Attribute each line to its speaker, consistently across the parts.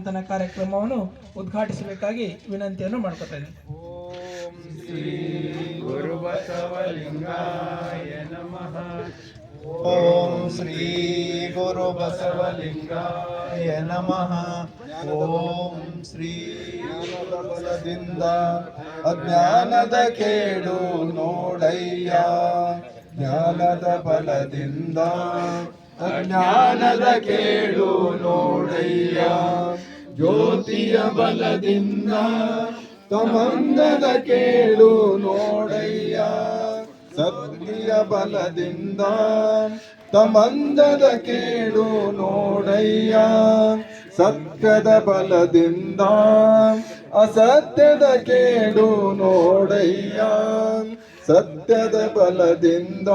Speaker 1: ಚಿಂತನ ಕಾರ್ಯಕ್ರಮವನ್ನು ಉದ್ಘಾಟಿಸಬೇಕಾಗಿ ವಿನಂತಿಯನ್ನು ಮಾಡ್ಕೊತಾ ಇದ್ದೀನಿ.
Speaker 2: ಓಂ ಶ್ರೀ ಗುರು ಬಸವಲಿಂಗಾಯ ನಮಃ.
Speaker 3: ಓಂ ಶ್ರೀ ಗುರು ಬಸವಲಿಂಗಾಯ ನಮಃ. ಓಂ ಶ್ರೀ ಜ್ಞಾನದ ಬಲದಿಂದ ಅಜ್ಞಾನದ ಕೇಡು ನೋಡಯ್ಯ. ಜ್ಞಾನದ ಬಲದಿಂದ ಅಜ್ಞಾನದ ಕೇಡು ನೋಡಯ್ಯ. ಜ್ಯೋತಿಯ ಬಲದಿಂದ ತಮಂದದ ಕೇಡು ನೋಡಯ್ಯ. ಸತ್ಯ ಬಲದಿಂದ ತಮಂದದ ಕೇಡು ನೋಡಯ್ಯ. ಸತ್ಯದ ಬಲದಿಂದ ಅಸತ್ಯದ ಕೇಡು ನೋಡಯ್ಯ. ಸತ್ಯದ ಬಲದಿಂದ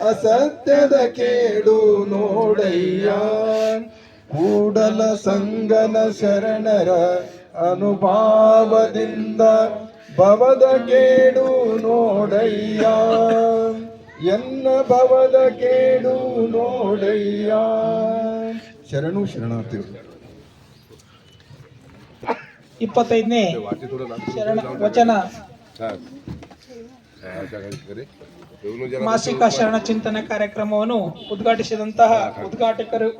Speaker 3: ಅಸತ್ಯದ ಕೇಡು ನೋಡಯ್ಯ. ಕೂಡಲ ಸಂಗನ ಶರಣರ ಅನುಭಾವದಿಂದ ಭವದ ಕೇಡು ನೋಡಯ್ಯ. ಎನ್ನ ಭವದ ಕೇಡು ನೋಡಯ್ಯ. ಶರಣು ಶರಣಾರ್ಥಿಗಳು.
Speaker 1: 25ನೇ ಶರಣ ವಚನ ಮಾಸಿಕ ಶರಣ ಚಿಂತನ ಕಾರ್ಯಕ್ರಮವನ್ನು ಉದ್ಘಾಟಿಸಿದಂತಹ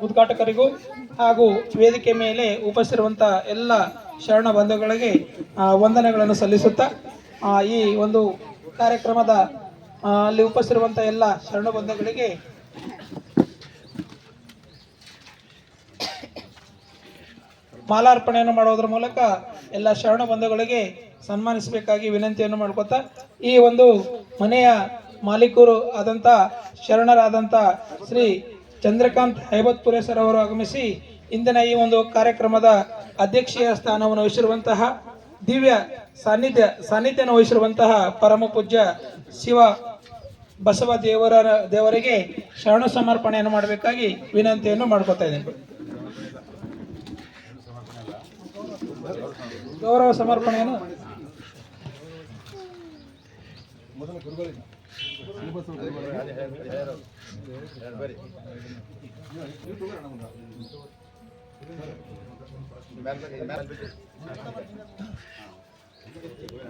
Speaker 1: ಉದ್ಘಾಟಕರಿಗೂ ಹಾಗೂ ವೇದಿಕೆ ಮೇಲೆ ಉಪಸ್ಥಿರುವಂತಹ ಎಲ್ಲ ಶರಣ ಬಂಧುಗಳಿಗೆ ವಂದನೆಗಳನ್ನು ಸಲ್ಲಿಸುತ್ತಾ ಈ ಒಂದು ಕಾರ್ಯಕ್ರಮದ ಅಲ್ಲಿ ಉಪಸ್ಥಿರುವಂತಹ ಎಲ್ಲ ಶರಣ ಬಂಧುಗಳಿಗೆ ಮಾಲಾರ್ಪಣೆಯನ್ನು ಮಾಡುವುದರ ಮೂಲಕ ಎಲ್ಲ ಶರಣ ಬಂಧುಗಳಿಗೆ ಸನ್ಮಾನಿಸಬೇಕಾಗಿ ವಿನಂತಿಯನ್ನು ಮಾಡ್ಕೊತಾ ಈ ಒಂದು ಮನೆಯ ಮಾಲೀಕರು ಆದಂಥ ಶರಣರಾದಂಥ ಶ್ರೀ ಚಂದ್ರಕಾಂತ್ ಹೈಬತ್ಪುರೆ ಸರ್ ಅವರು ಆಗಮಿಸಿ ಇಂದಿನ ಈ ಒಂದು ಕಾರ್ಯಕ್ರಮದ ಅಧ್ಯಕ್ಷೀಯ ಸ್ಥಾನವನ್ನು ವಹಿಸಿರುವಂತಹ ದಿವ್ಯ ಸಾನ್ನಿಧ್ಯವನ್ನು ವಹಿಸಿರುವಂತಹ ಪರಮ ಪೂಜ್ಯ ಶಿವ ಬಸವ ದೇವರಿಗೆ ಶರಣ ಸಮರ್ಪಣೆಯನ್ನು ಮಾಡಬೇಕಾಗಿ ವಿನಂತಿಯನ್ನು ಮಾಡ್ಕೊತಾ ಇದ್ದೇನೆ. ಗೌರವ ಸಮರ್ಪಣೆಯನ್ನು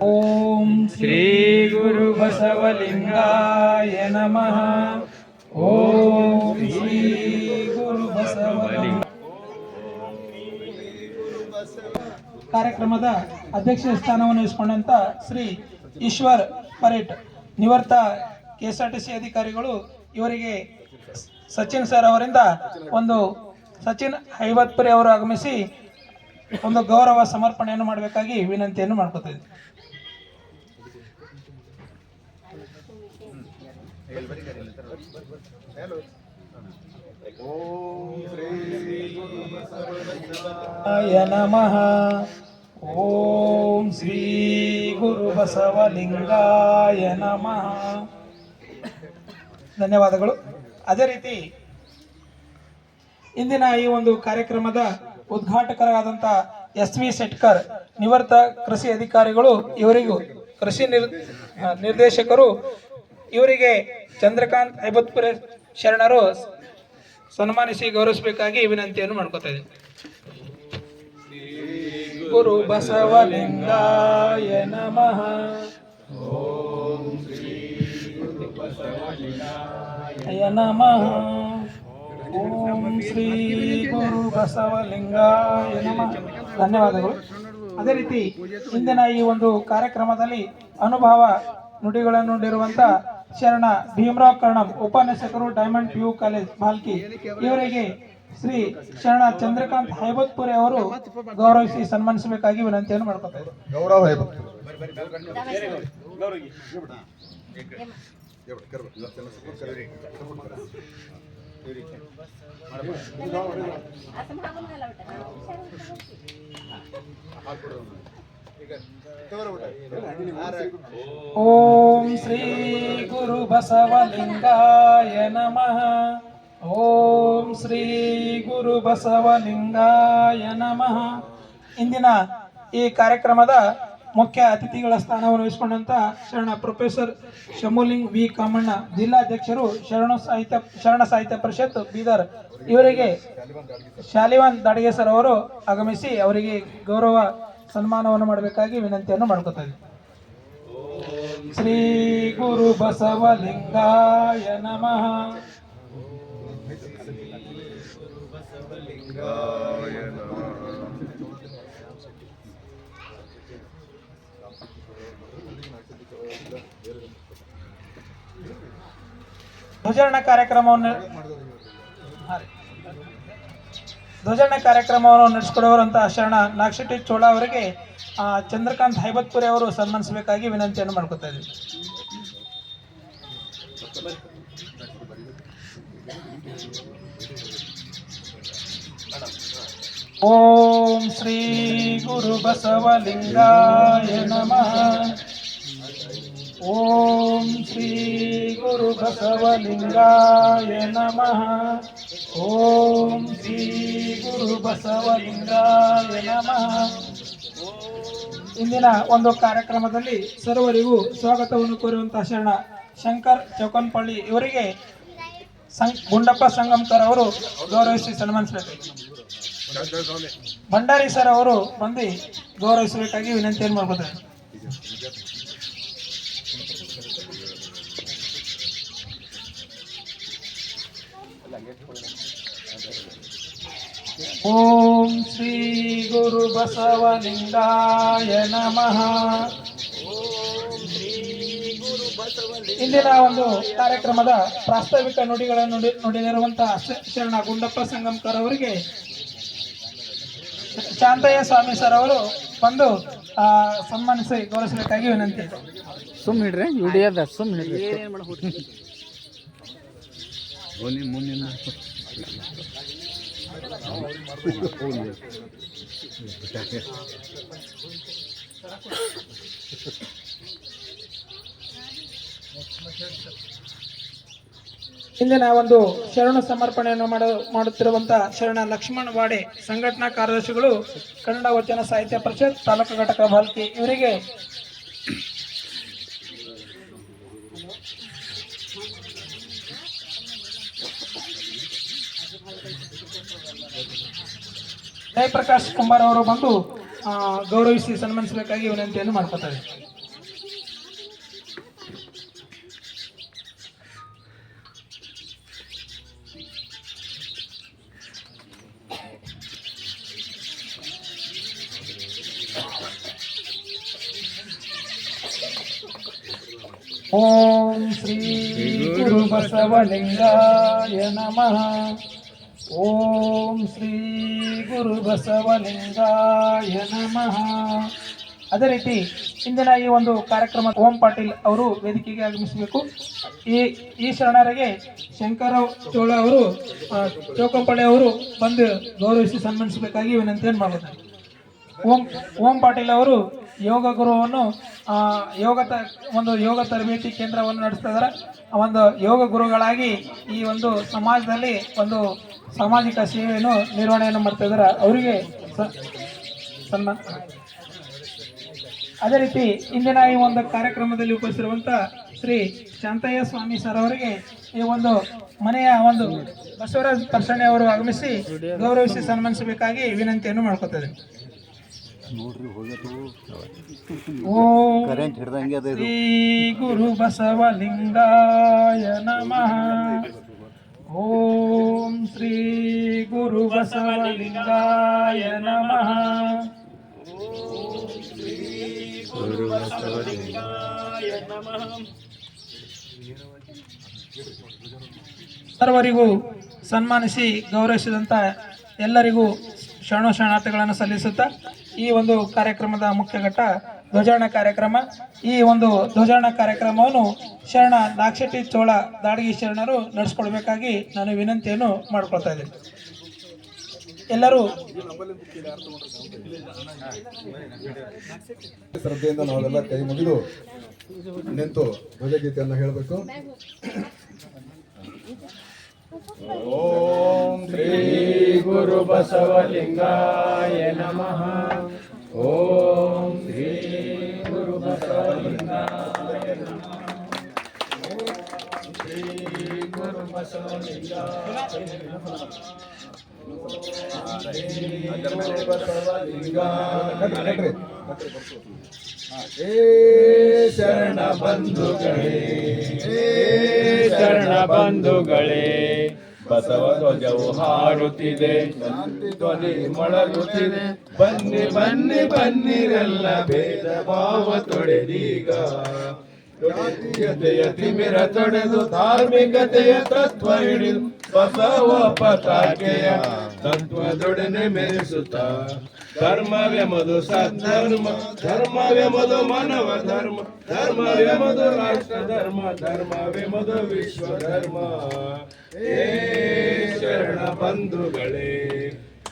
Speaker 1: ಓಂ ಶ್ರೀ ಗುರು ಬಸವಲಿಂಗಾಯ ನಮಃ. ಓಂ ಶ್ರೀ ಗುರು ಬಸವಲಿಂಗ. ಕಾರ್ಯಕ್ರಮದ ಅಧ್ಯಕ್ಷ ಸ್ಥಾನವನ್ನು ವಹಿಸಿಕೊಂಡಂತ ಶ್ರೀ ಈಶ್ವರ್ ಪರೇಟ್ ನಿವೃತ್ತ KSRTC ಅಧಿಕಾರಿಗಳು ಇವರಿಗೆ ಸಚಿನ್ ಸರ್ ಅವರಿಂದ ಸಚಿನ್ ಹೈಬತ್ಪುರೆ ಅವರು ಆಗಮಿಸಿ ಒಂದು ಗೌರವ ಸಮರ್ಪಣೆಯನ್ನು ಮಾಡಬೇಕಾಗಿ ವಿನಂತಿಯನ್ನು ಮಾಡ್ಕೊತಾ ಇದ್ದೀನಿ.
Speaker 3: ಓಂ ಶ್ರೀ ಗುರು
Speaker 1: ಬಸವಲಿಂಗಾಯ ನಮಃ. ಓಂ ಶ್ರೀ ಗುರು ಬಸವಲಿಂಗಾಯ ನಮಃ. ಧನ್ಯವಾದಗಳು. ಅದೇ ರೀತಿ ಇಂದಿನ ಈ ಒಂದು ಕಾರ್ಯಕ್ರಮದ ಉದ್ಘಾಟಕರಾದಂಥ SV ಶೆಟ್ಕರ್ ನಿವೃತ್ತ ಕೃಷಿ ಅಧಿಕಾರಿಗಳು ಇವರಿಗೂ ಕೃಷಿ ನಿರ್ದೇಶಕರು ಇವರಿಗೆ ಚಂದ್ರಕಾಂತ್ ಹೈಬತ್ಪುರೆ ಶರಣರು ಸನ್ಮಾನಿಸಿ ಗೌರವಿಸಬೇಕಾಗಿ ವಿನಂತಿಯನ್ನು ಮಾಡ್ಕೊತಾ ಇದ್ದೀನಿ. ಗುರು ಬಸವಲಿಂಗಾಯ ನಮಃ.
Speaker 3: ಓಂ ಶ್ರೀ ಗುರು ಬಸವಲಿಂಗಾಯ
Speaker 1: ನಮಃ. ಓಂ ಶ್ರೀ ಗುರು ಬಸವಲಿಂಗಾಯ ನಮಃ. ಧನ್ಯವಾದಗಳು. ಅದೇ ರೀತಿ ಇಂದಿನ ಈ ಒಂದು ಕಾರ್ಯಕ್ರಮದಲ್ಲಿ ಅನುಭವ ನುಡಿಗಳನ್ನು ನೀಡಿರುವಂತ ಶರಣ ಭೀಮರಾವ್ ಕರ್ಣಂ ಉಪನ್ಯಾಸಕರು ಡೈಮಂಡ್ PU ಕಾಲೇಜ್ ಭಾಲ್ಕಿ ಇವರಿಗೆ ಶ್ರೀ ಶರಣ ಚಂದ್ರಕಾಂತ್ ಹೈಬತ್ಪುರೆ ಅವರು ಗೌರವಿಸಿ ಸನ್ಮಾನಿಸಬೇಕಾಗಿ ವಿನಂತಿಯನ್ನು ಮಾಡ್ಕೊತಾ ಇದ್ದಾರೆ.
Speaker 3: ಗೌರವ ಹೈಬತ್ಪುರೆ.
Speaker 1: ಓಂ ಶ್ರೀ ಗುರು ಬಸವಲಿಂಗಾಯ ನಮಃ. ಓಂ ಶ್ರೀ ಗುರು ಬಸವಲಿಂಗಾಯ ನಮಃ. ಇಂದಿನ ಈ ಕಾರ್ಯಕ್ರಮದ ಮುಖ್ಯ ಅತಿಥಿಗಳ ಸ್ಥಾನವನ್ನು ವಹಿಸಿಕೊಂಡಂತ ಶರಣ ಪ್ರೊಫೆಸರ್ ಶಂಭುಲಿಂಗ್ ವಿ ಕಾಮಣ್ಣ ಜಿಲ್ಲಾಧ್ಯಕ್ಷರು ಶರಣ ಸಾಹಿತ್ಯ ಪರಿಷತ್ ಬೀದರ್ ಇವರಿಗೆ ಶಾಲಿವಾನ್ ದಾಡಿಗೆ ಸರ್ ಅವರು ಆಗಮಿಸಿ ಅವರಿಗೆ ಗೌರವ ಸನ್ಮಾನವನ್ನು ಮಾಡಬೇಕಾಗಿ ವಿನಂತಿಯನ್ನು ಮಾಡ್ಕೊತಾ ಇದ್ದೀನಿ. ಶ್ರೀ ಗುರು ಬಸವಲಿಂಗಾಯ ನಮಃ. ಧ್ವಜಾರೋಹಣ ಕಾರ್ಯಕ್ರಮವನ್ನು ನಡೆಸಿಕೊಡುವರಂತ ಶರಣ ನಾಗಶೆಟ್ಟಿ ಚೋಳ ಅವರಿಗೆ ಚಂದ್ರಕಾಂತ್ ಹೈಬತ್ಪುರಿ ಅವರು ಸನ್ಮಾನಿಸಬೇಕಾಗಿ ವಿನಂತಿಯನ್ನು ಮಾಡ್ಕೊತಾ ಇದ್ದೀವಿ. ಓಂ ಶ್ರೀ ಗುರು ಬಸವಲಿಂಗಾಯ ನಮಃ. ಓಂ ಶ್ರೀ ಗುರು ಬಸವಲಿಂಗಾಯ ನಮಃ. ಓಂ ಶ್ರೀ ಗುರು ಬಸವಲಿಂಗಾಯ ನಮಃ. ಇಂದಿನ ಒಂದು ಕಾರ್ಯಕ್ರಮದಲ್ಲಿ ಸರ್ವರಿಗೂ ಸ್ವಾಗತವನ್ನು ಕೋರುವಂತಹ ಶರಣ ಶಂಕರ್ ಚೌಕನ್ಪಳ್ಳಿ ಇವರಿಗೆ ಗುಂಡಪ್ಪ ಸಂಗಮ್ಕರ್ ಅವರು ಗೌರವಿಸಿ ಸನ್ಮಾನಿಸಬೇಕು. ಭಂಡಾರಿ ಸರ್ ಅವರು ಬಂದು ಗೌರವಿಸಬೇಕಾಗಿ ವಿನಂತಿಯನ್ನು ಮಾಡಬಹುದು. ಓಂ ಶ್ರೀ ಗುರು ಬಸವಲಿಂಗಾಯ ನಮಃ. ಇಂದಿನ ಒಂದು ಕಾರ್ಯಕ್ರಮದ ಪ್ರಾಸ್ತಾವಿಕ ನುಡಿಗಳನ್ನು ನುಡಿದಿರುವಂತಹ ಶರಣ ಗುಂಡಪ್ಪ ಸಂಗಮ್ಕರ್ ಅವರಿಗೆ ಶಾಂತಯ್ಯ ಸ್ವಾಮಿ ಸರ್ ಅವರು ಬಂದು ಸನ್ಮಾನಿಸಿ ಗೌರವಿಸಬೇಕಾಗಿ ವಿನಂತಿ.
Speaker 2: ಸುಮ್ಮನೆ ವಿಡಿಯೋದ ಸುಮ್ಮನೆ
Speaker 1: ಇಂದಿನ ಒಂದು ಶರಣ ಸಮರ್ಪಣೆಯನ್ನು ಮಾಡುತ್ತಿರುವಂತಹ ಶರಣ ಲಕ್ಷ್ಮಣ ವಾಡೆ ಸಂಘಟನಾ ಕಾರ್ಯದರ್ಶಿಗಳು ಕನ್ನಡ ವಚನ ಸಾಹಿತ್ಯ ಪರಿಷತ್ ತಾಲೂಕು ಘಟಕ ಬಾಲ್ಕಿ ಇವರಿಗೆ ಜಯಪ್ರಕಾಶ್ ಕುಮಾರ್ ಅವರು ಬಂದು ಗೌರವಿಸಿ ಸನ್ಮಾನಿಸಬೇಕಾಗಿ ವಿನಂತಿಯನ್ನು ಮಾಡ್ಕೊತಾರೆ. ಓಂ ಶ್ರೀ ಗುರು ಬಸವಲಿಂಗಾಯ ನಮಃ. ಓಂ ಶ್ರೀ ಗುರು ಬಸವಲಿಂಗಾಯ ನಮಃ. ಅದೇ ರೀತಿ ಇಂದಿನ ಈ ಒಂದು ಕಾರ್ಯಕ್ರಮ ಓಂ ಪಾಟೀಲ್ ಅವರು ವೇದಿಕೆಗೆ ಆಗಮಿಸಬೇಕು. ಈ ಶರಣರಿಗೆ ಶಂಕರ ಚೋಳ ಅವರು ಚೌಕಂಪಳ್ಳಿ ಅವರು ಬಂದು ಗೌರವಿಸಿ ಸನ್ಮಾನಿಸಬೇಕಾಗಿ ವಿನಂತಿಯನ್ನು ಮಾಡುತ್ತಾರೆ. ಓಂ ಪಾಟೀಲ್ ಅವರು ಯೋಗ ಗುರುವನ್ನು ಯೋಗ ತರಬೇತಿ ಕೇಂದ್ರವನ್ನು ನಡೆಸ್ತಾ ಇದ್ದಾರೆ. ಒಂದು ಯೋಗ ಗುರುಗಳಾಗಿ ಈ ಒಂದು ಸಮಾಜದಲ್ಲಿ ಒಂದು ಸಾಮಾಜಿಕ ಸೇವೆಯನ್ನು ನಿರ್ವಹಣೆಯನ್ನು ಮಾಡ್ತಾ ಇದ್ದಾರೆ. ಅವರಿಗೆ ಸನ್ಮಾನ. ಅದೇ ರೀತಿ ಇಂದಿನ ಈ ಒಂದು ಕಾರ್ಯಕ್ರಮದಲ್ಲಿ ಉಪಸ್ಥಿತಿರುವಂತ ಶ್ರೀ ಶಾಂತಯ್ಯ ಸ್ವಾಮಿ ಸರ್ ಅವರಿಗೆ ಈ ಒಂದು ಮನೆಯ ಒಂದು ಬಸವರಾಜ್ ಪರ್ಸಣೆ ಅವರು ಆಗಮಿಸಿ ಗೌರವಿಸಿ ಸನ್ಮಾನಿಸಬೇಕಾಗಿ ವಿನಂತಿಯನ್ನು ಮಾಡ್ಕೊತಾರೆ. ಓಂ ಶ್ರೀ ಗುರು ಬಸವಲಿಂಗಾಯ ನಮಃ. ಓಂ ಶ್ರೀ ಗುರು ಬಸವಲಿಂಗಾಯ ನಮಃ. ಗುರು ಬಸವಲಿಂಗಾಯ ನಮಃ. ಸರ್ವರಿಗೂ ಸನ್ಮಾನಿಸಿ ಗೌರವಿಸಿದಂತ ಎಲ್ಲರಿಗೂ ಶರಣಾರ್ಥಿಗಳನ್ನು ಸಲ್ಲಿಸುತ್ತಾ ಈ ಒಂದು ಕಾರ್ಯಕ್ರಮದ ಮುಖ್ಯ ಘಟ್ಟ ಧ್ವಜಾರೋಹಣ ಕಾರ್ಯಕ್ರಮ. ಈ ಒಂದು ಧ್ವಜಾರೋಹಣ ಕಾರ್ಯಕ್ರಮವನ್ನು ಶರಣ ನಾಗಶೆಟ್ಟಿ ಚೋಳ ದಾಡಗಿ ಶರಣರು ನಡೆಸ್ಕೊಳ್ಬೇಕಾಗಿ ನಾನು ವಿನಂತಿಯನ್ನು ಮಾಡ್ಕೊಳ್ತಾ ಇದ್ದೀನಿ. ಎಲ್ಲರೂ
Speaker 3: ಶ್ರದ್ಧೆಯಿಂದ ನಾವೆಲ್ಲ ಕೈ ಮುಗಿದು ನಿಂತು ಧ್ವಜಗೀತೆಯನ್ನು ಹೇಳಬೇಕು. ಓಂ ಶ್ರೀ ಗುರು ಬಸವಲಿಂಗಾಯ ನಮಃ. ಓಂ ಶ್ರೀ ಶರಣ ಬಂಧುಗಳೇ,
Speaker 4: ಶರಣ ಬಂಧುಗಳೇ, ಬಸವ ಧ್ವಜವು ಹಾರುತ್ತಿದೆ, ಶಾಂತಿ ಧ್ವನಿ ಮೊಳಗುತ್ತಿದೆ. ಬನ್ನಿ ಬನ್ನಿ ಬನ್ನಿರೆಲ್ಲ ಭೇದ ಭಾವ ತೊಡೆದೀಗ, ಜಾತೀಯತೆಯ ತಿಮಿರ ತೊಡೆದು ಧಾರ್ಮಿಕತೆಯ ತತ್ವ ಹಿಡಿದು ಬಸವ ಪತಾಕೆಯ ತತ್ವದೊಡನೆ ಮೆರೆಸುತ್ತ ಧರ್ಮವೆಂಬುದು ಸದ್ಧರ್ಮ, ಧರ್ಮವೆಂಬುದು ಮಾನವ ಧರ್ಮ, ಧರ್ಮವೆಂಬುದು ರಾಷ್ಟ್ರ ಧರ್ಮ, ಧರ್ಮವೆಂಬುದು ವಿಶ್ವ ಧರ್ಮ. ಏ ಶರಣ ಬಂಧುಗಳೇ,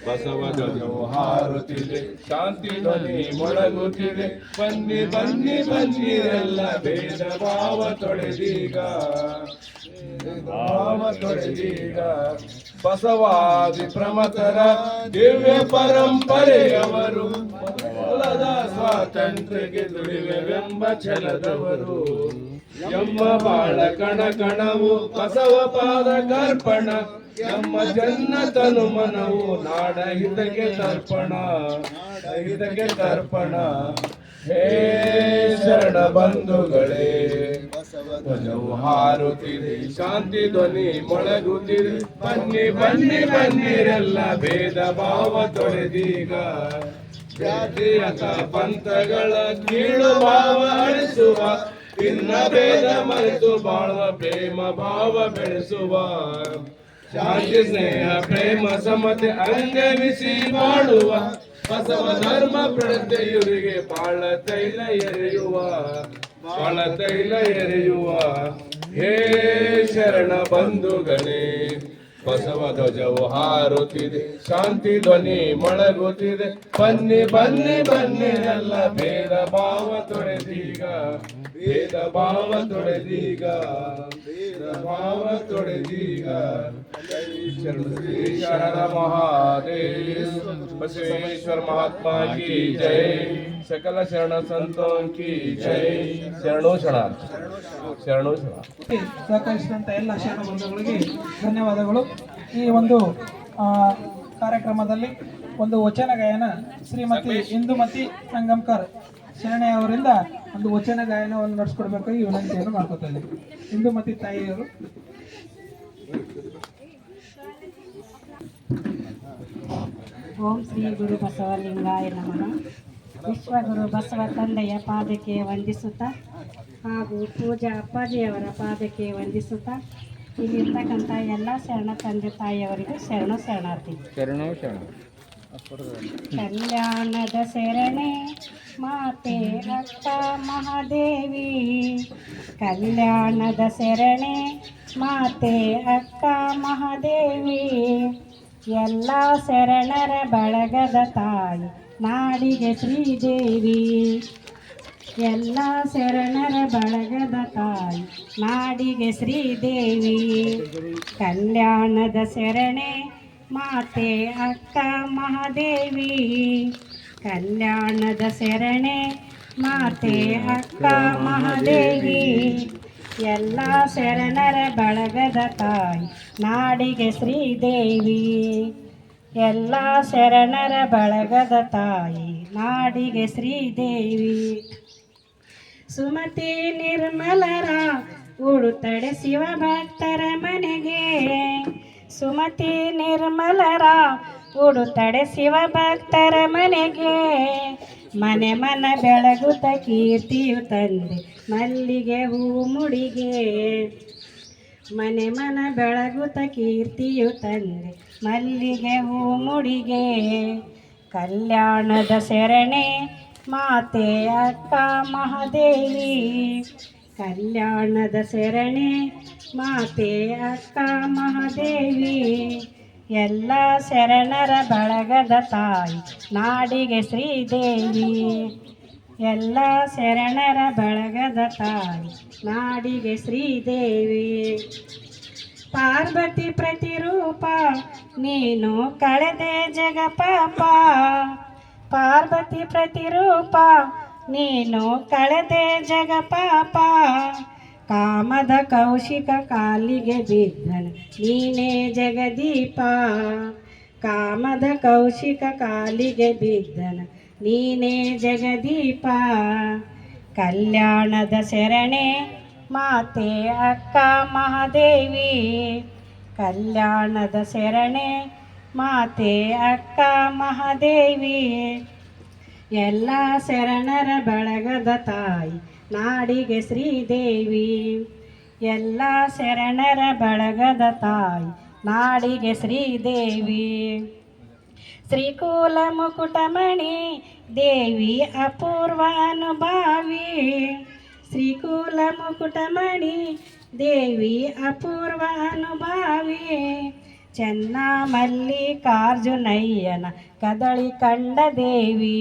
Speaker 4: ಬಸವ ಧ್ವಜವು ಹಾರುತ್ತಿದೆ, ಶಾಂತಿ ಧ್ವನಿ ಮೊಳಗುತ್ತಿದೆ. ಬನ್ನಿ ಬನ್ನಿ ಬನ್ನಿರೆಲ್ಲ ಭೇದ ಭಾವ ತೊಡೆದೀಗ, ಭಾವ ತೊಡೆದೀಗ. ಬಸವಾದಿ ಪ್ರಮತರ ದಿವ್ಯ ಪರಂಪರೆಯವರು, ಕುಲದ ಸ್ವಾತಂತ್ರ್ಯಕ್ಕೆ ದುಡಿವೆವೆಂಬ ಛಲದವರು. ಎಮ್ಮ ಬಾಳ ಕಣ ಕಣವು ಬಸವ ಪಾದ ಕರ್ಪಣ, ನಮ್ಮ ಜನ್ನತನು ಮನವು ನಾಡ ಹಿತಕ್ಕೆ ತರ್ಪಣ, ಹಿತಕ್ಕೆ ತರ್ಪಣ. ಹೇ ಶರಣ ಬಂಧುಗಳೇ, ಧ್ವಜವು ಹಾರುತ್ತಿದೆ, ಶಾಂತಿ ಧ್ವನಿ ಮೊಳಗುತ್ತಿದೆ. ಬನ್ನಿ ಬನ್ನಿ ಬನ್ನಿರೆಲ್ಲ ಭೇದ ಭಾವ ತೊಡೆದೀಗ, ಜಾತೀಯತ ಪಂಥಗಳ ಕೀಳು ಭಾವ ಅಳಿಸುವ, ಭಿನ್ನ ಭೇದ ಮರೆತು ಬಾಳುವ ಪ್ರೇಮ ಭಾವ ಬೆಳೆಸುವ. ಶಾಂತಿ ಸ್ನೇಹ ಪ್ರೇಮ ಸಮತೆ ಅಂಗವಿಸಿ ಬಾಳುವ, ಬಸವ ಧರ್ಮ ಪ್ರಜ್ಞೆಯವರಿಗೆ ಬಾಳ ತೈಲ ಎರೆಯುವ, ಬಾಳ ತೈಲ ಎರೆಯುವ. ಹೇ ಶರಣ ಬಂಧುಗಳೇ, ಬಸವ ಧ್ವಜವು ಹಾರುತ್ತಿದೆ, ಶಾಂತಿ ಧ್ವನಿ ಮೊಳಗುತ್ತಿದೆ. ಬನ್ನಿ ಬನ್ನಿ ಬನ್ನಿ ಎಲ್ಲ ಭೇದ ಭಾವ ತೊಡೆದೀಗ, ಭೇದ ಭಾವ ತೊಡೆದೀಗ, ಭೇದ ಭಾವ ತೊಡೆದೀಗ. ಶ್ರೀ ಶರಣ ಮಹಾದೇವ್, ಬಸವೇಶ್ವರ महात्मा की जय, सकल शरण संतों की जय. ಶರಣೋ ಶರಣಾರ್ಥಿ, ಶರಣೋ ಶರಣಾರ್ಥಿ.
Speaker 1: ಸಹಕರಿಸಿದಂಥ ಎಲ್ಲ ಶರಣ ಬಂಧುಗಳಿಗೆ ಧನ್ಯವಾದಗಳು. ಈ ಒಂದು ಕಾರ್ಯಕ್ರಮದಲ್ಲಿ ಒಂದು ವಚನ ಗಾಯನ ಶ್ರೀಮತಿ ಇಂದುಮತಿ ಸಂಗಮ್ಕರ್ ಶರಣೆ ಅವರಿಂದ ಒಂದು ವಚನ ಗಾಯನವನ್ನು ನಡೆಸ್ಕೊಡ್ಬೇಕಾಗಿ ವಿನಂತಿಯನ್ನು ಮಾಡ್ಕೊತಾ ಇದ್ದೀವಿ. ಇಂದುಮತಿ ತಾಯಿಯವರು.
Speaker 5: ಓಂ ಶ್ರೀ ಗುರು ಬಸವಲಿಂಗಾಯ ನಮಃ. ವಿಶ್ವಗುರು ಬಸವ ತಂದೆಯ ಪಾದಕ್ಕೆ ವಂದಿಸುತ್ತಾ ಹಾಗೂ ಪೂಜಾ ಅಪ್ಪಾಜಿಯವರ ಪಾದಕ್ಕೆ ವಂದಿಸುತ್ತಾ ಇಲ್ಲಿರ್ತಕ್ಕಂಥ ಎಲ್ಲ ಶರಣ ತಂದೆ ತಾಯಿಯವರಿಗೂ ಶರಣು ಶರಣಾರ್ಥಿ.
Speaker 2: ಶರಣೋ ಶರಣ.
Speaker 5: ಕಲ್ಯಾಣದ ಶರಣೆ ಮಾತೆ ಅಕ್ಕ ಮಹಾದೇವಿ, ಕಲ್ಯಾಣದ ಶರಣೆ ಮಾತೆ ಅಕ್ಕ ಮಹಾದೇವಿ. ಎಲ್ಲ ಶರಣರ ಬಳಗದ ತಾಯಿ ನಾಡಿಗೆ ಶ್ರೀದೇವಿ, ಎಲ್ಲ ಶರಣರ ಬಳಗದ ತಾಯಿ ನಾಡಿಗೆ ಶ್ರೀದೇವಿ. ಕಲ್ಯಾಣದ ಶರಣೆ ಮಾತೆ ಅಕ್ಕ ಮಹಾದೇವಿ, ಕಲ್ಯಾಣದ ಶರಣೆ ಮಾತೆ ಅಕ್ಕ ಮಹಾದೇವಿ. ಎಲ್ಲ ಶರಣರ ಬಳಗದ ತಾಯಿ ನಾಡಿಗೆ ಶ್ರೀದೇವಿ, ಎಲ್ಲ ಶರಣರ ಬಳಗದ ತಾಯಿ ನಾಡಿಗೆ ಶ್ರೀದೇವಿ. ಸುಮತಿ ನಿರ್ಮಲರ ಉಡುತಡೆ ಶಿವ ಭಕ್ತರ ಮನೆಗೆ, ಸುಮತಿ ನಿರ್ಮಲರ ಉಡುತಡೆ ಶಿವ ಭಕ್ತರ ಮನೆಗೆ. ಮನೆ ಮನ ಬೆಳಗುತ್ತ ಕೀರ್ತಿಯು ತಂದೆ ಮಲ್ಲಿಗೆ ಹೂ ಮುಡಿಗೆ, ಮನೆ ಮನ ಬೆಳಗುತ್ತ ಕೀರ್ತಿಯು ತಂದೆ ಮಲ್ಲಿಗೆ ಹೂ ಮುಡಿಗೆ. ಕಲ್ಯಾಣದ ಶರಣೆ ಮಾತೆ ಅಕ್ಕ ಮಹಾದೇವಿ, ಕಲ್ಯಾಣದ ಶರಣೆ ಮಾತೆ ಅಕ್ಕ ಮಹಾದೇವಿ. ಎಲ್ಲ ಶರಣರ ಬಳಗದ ತಾಯಿ ನಾಡಿಗೆ ಶ್ರೀದೇವಿ, ಎಲ್ಲ ಶರಣರ ಬಳಗದ ತಾಯಿ ನಾಡಿಗೆ ಶ್ರೀದೇವಿ. ಪಾರ್ವತಿ ಪ್ರತಿರೂಪ ನೀನು ಕಳೆದೆ ಜಗ ಪಾಪ, ಪಾರ್ವತಿ ಪ್ರತಿರೂಪ ನೀನು ಕಳೆದೆ ಜಗ ಪಾಪ. ಕಾಮದ ಕೌಶಿಕ ಕಾಲಿಗೆ ಬಿದ್ದನು ನೀನೇ ಜಗದೀಪ ಕಾಮದ ಕೌಶಿಕ ಕಾಲಿಗೆ ಬಿದ್ದನ ನೀನೇ ಜಗದೀಪ ಕಲ್ಯಾಣದ ಶರಣೆ ಮಾತೆ ಅಕ್ಕ ಮಹಾದೇವಿ ಕಲ್ಯಾಣದ ಶರಣೆ ಮಾತೆ ಅಕ್ಕ ಮಹಾದೇವಿ ಎಲ್ಲ ಶರಣರ ಬಳಗದ ತಾಯಿ ನಾಡಿಗೆ ಶ್ರೀದೇವಿ ಎಲ್ಲ ಶರಣರ ಬಳಗದ ತಾಯಿ ನಾಡಿಗೆ ಶ್ರೀದೇವಿ ಶ್ರೀಕೂಲ ಮುಕುಟಮಣಿ ದೇವಿ ಅಪೂರ್ವ ಅನುಭಾವಿ ಶ್ರೀಕೂಲ ಮುಕುಟಮಣಿ ದೇವಿ ಅಪೂರ್ವ ಅನುಭಾವಿ ಚೆನ್ನ ಮಲ್ಲಿಕಾರ್ಜುನಯ್ಯನ ಕದಳಿ ಕಂಡ ದೇವಿ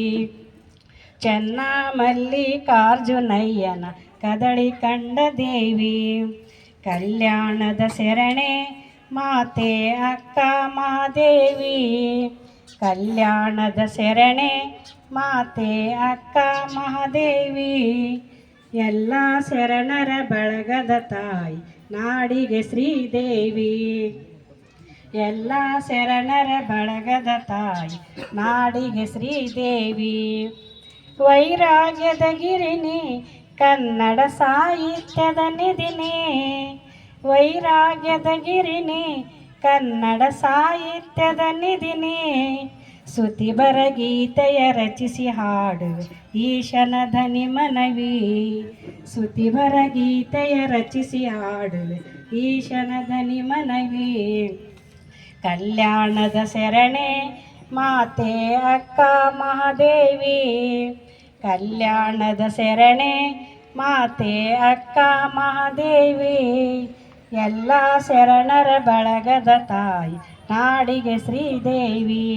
Speaker 5: ಚೆನ್ನ ಮಲ್ಲಿಕಾರ್ಜುನಯ್ಯನ ಕದಳಿ ಕಂಡ ದೇವಿ ಕಲ್ಯಾಣದ ಶರಣೆ ಮಾತೆ ಅಕ್ಕ ಮಹಾದೇವಿ ಕಲ್ಯಾಣದ ಶರಣೆ ಮಾತೆ ಅಕ್ಕ ಮಹಾದೇವಿ ಎಲ್ಲ ಶರಣರ ಬಳಗದ ತಾಯಿ ನಾಡಿಗೆ ಶ್ರೀದೇವಿ ಎಲ್ಲ ಶರಣರ ಬಳಗದ ತಾಯಿ ನಾಡಿಗೆ ಶ್ರೀದೇವಿ ವೈರಾಗ್ಯದ ಗಿರಿನಿ ಕನ್ನಡ ಸಾಹಿತ್ಯದ ನಿಧಿನಿ ವೈರಾಗ್ಯದ ಗಿರಿನಿ ಕನ್ನಡ ಸಾಹಿತ್ಯದ ನಿಧಿನಿ ಸ್ತುತಿಬರ ಗೀತೆಯ ರಚಿಸಿ ಹಾಡುವೆ ಈಶನ ಧನಿ ಮನವಿ ಸ್ತುತಿಬರ ಗೀತೆಯ ರಚಿಸಿ ಹಾಡುವೆ ಈಶನ ಧನಿ ಮನವಿ ಕಲ್ಯಾಣದ ಶರಣೆ ಮಾತೆ ಅಕ್ಕ ಮಹಾದೇವಿ ಕಲ್ಯಾಣದ ಶರಣೆ ಮಾತೆ ಅಕ್ಕ ಮಹಾದೇವಿ ಎಲ್ಲ ಶರಣರ ಬಳಗದ ತಾಯಿ ನಾಡಿಗೆ ಶ್ರೀದೇವಿ